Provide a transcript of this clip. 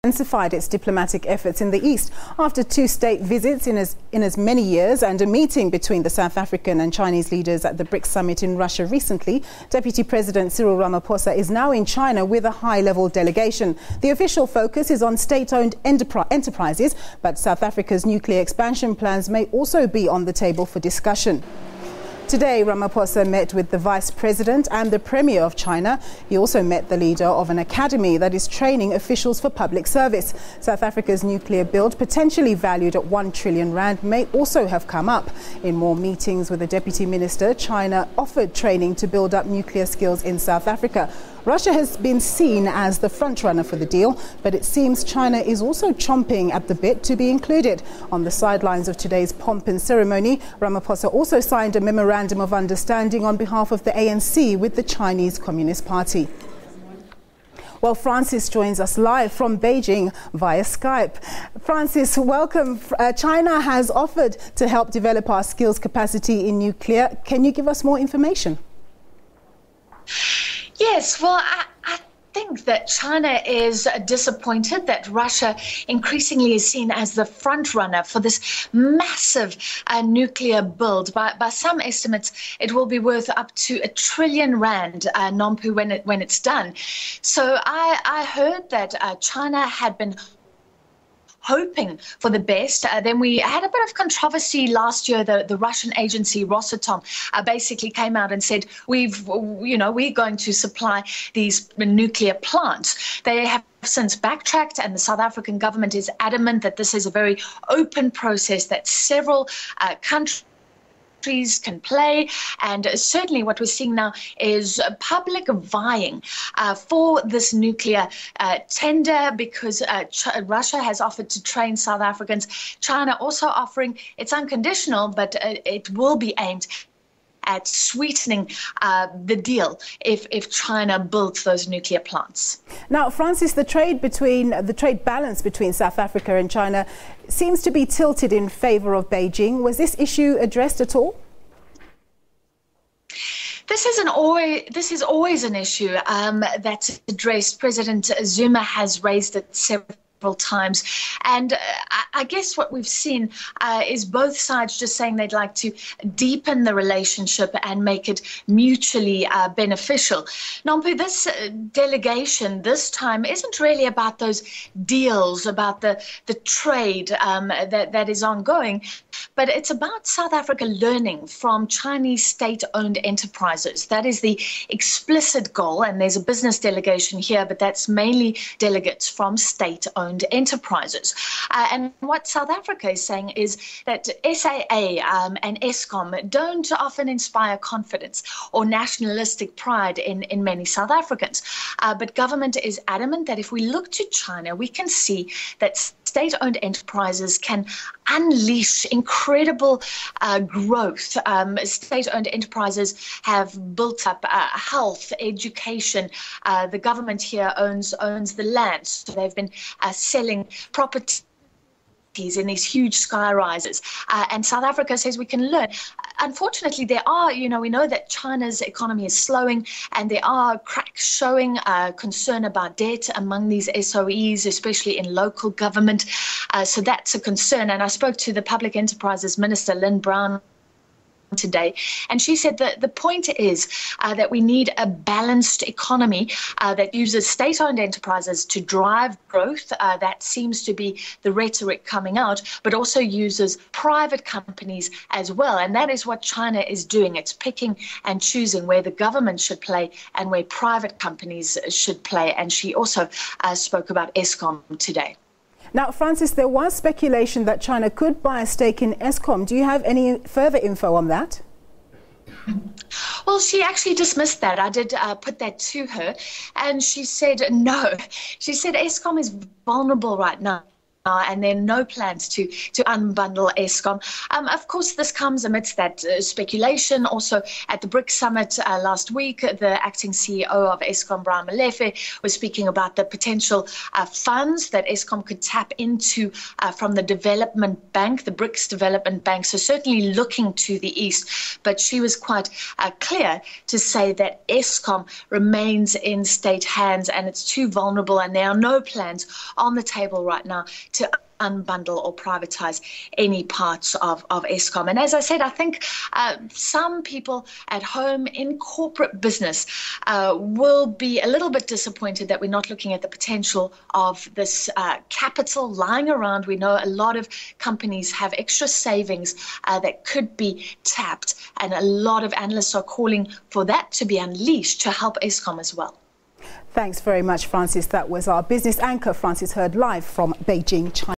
Intensified its diplomatic efforts in the East after two state visits in as many years and a meeting between the South African and Chinese leaders at the BRICS Summit in Russia recently. Deputy President Cyril Ramaphosa is now in China with a high-level delegation. The official focus is on state-owned enterprises, but South Africa's nuclear expansion plans may also be on the table for discussion. Today, Ramaphosa met with the Vice President and the Premier of China. He also met the leader of an academy that is training officials for public service. South Africa's nuclear build, potentially valued at 1 trillion rand, may also have come up. In more meetings with the Deputy Minister, China offered training to build up nuclear skills in South Africa. Russia has been seen as the frontrunner for the deal, but it seems China is also chomping at the bit to be included. On the sidelines of today's pomp and ceremony, Ramaphosa also signed a memorandum of understanding on behalf of the ANC with the Chinese Communist Party. Well, Francis joins us live from Beijing via Skype. Francis, welcome. China has offered to help develop our skills capacity in nuclear. Can you give us more information? Yes, well, I think that China is disappointed that Russia increasingly is seen as the front runner for this massive nuclear build. By some estimates, it will be worth up to 1 trillion rand, Nompu, when it's done. So I heard that China had been hoping for the best. Then we had a bit of controversy last year. The Russian agency Rosatom basically came out and said, we're going to supply these nuclear plants. They have since backtracked, and the South African government is adamant that this is a very open process, that several countries can play, and certainly what we're seeing now is public vying for this nuclear tender, because Russia has offered to train South Africans. China also offering, it's unconditional, but it will be aimed at sweetening the deal if China builds those nuclear plants. Now, Francis, the trade balance between South Africa and China seems to be tilted in favor of Beijing. Was this issue addressed at all? This is always an issue that's addressed. President Zuma has raised it several times, and I guess what we've seen is both sides just saying they'd like to deepen the relationship and make it mutually beneficial. Nompu, this delegation this time isn't really about those deals, about the trade that is ongoing, but it's about South Africa learning from Chinese state-owned enterprises. That is the explicit goal, and there's a business delegation here, but that's mainly delegates from state-owned enterprises. And what South Africa is saying is that SAA and Eskom don't often inspire confidence or nationalistic pride in many South Africans. But government is adamant that if we look to China, we can see that state-owned enterprises can unleash incredible growth. State-owned enterprises have built up health, education. The government here owns the land, so they've been selling properties in these huge sky rises. And South Africa says we can learn. Unfortunately, there are, we know that China's economy is slowing, and there are cracks showing concern about debt among these SOEs, especially in local government. So that's a concern. And I spoke to the Public Enterprises Minister, Lynn Brown, today, and she said that the point is that we need a balanced economy that uses state-owned enterprises to drive growth. That seems to be the rhetoric coming out, but also uses private companies as well. And that is what China is doing. It's picking and choosing where the government should play and where private companies should play. And she also spoke about Eskom today. Now, Francis, there was speculation that China could buy a stake in Eskom. Do you have any further info on that? Well, she actually dismissed that. I did put that to her, and she said no. She said Eskom is vulnerable right now and there are no plans to unbundle Eskom. Of course, this comes amidst that speculation. Also, at the BRICS Summit last week, the acting CEO of Eskom, Brian Molefe, was speaking about the potential funds that Eskom could tap into from the development bank, the BRICS Development Bank. So certainly looking to the east. But she was quite clear to say that Eskom remains in state hands and it's too vulnerable, and there are no plans on the table right now to unbundle or privatize any parts of Eskom. And as I said, I think some people at home in corporate business will be a little bit disappointed that we're not looking at the potential of this capital lying around. We know a lot of companies have extra savings that could be tapped, and a lot of analysts are calling for that to be unleashed to help Eskom as well. Thanks very much, Francis. That was our business anchor, Francis Heard, live from Beijing, China.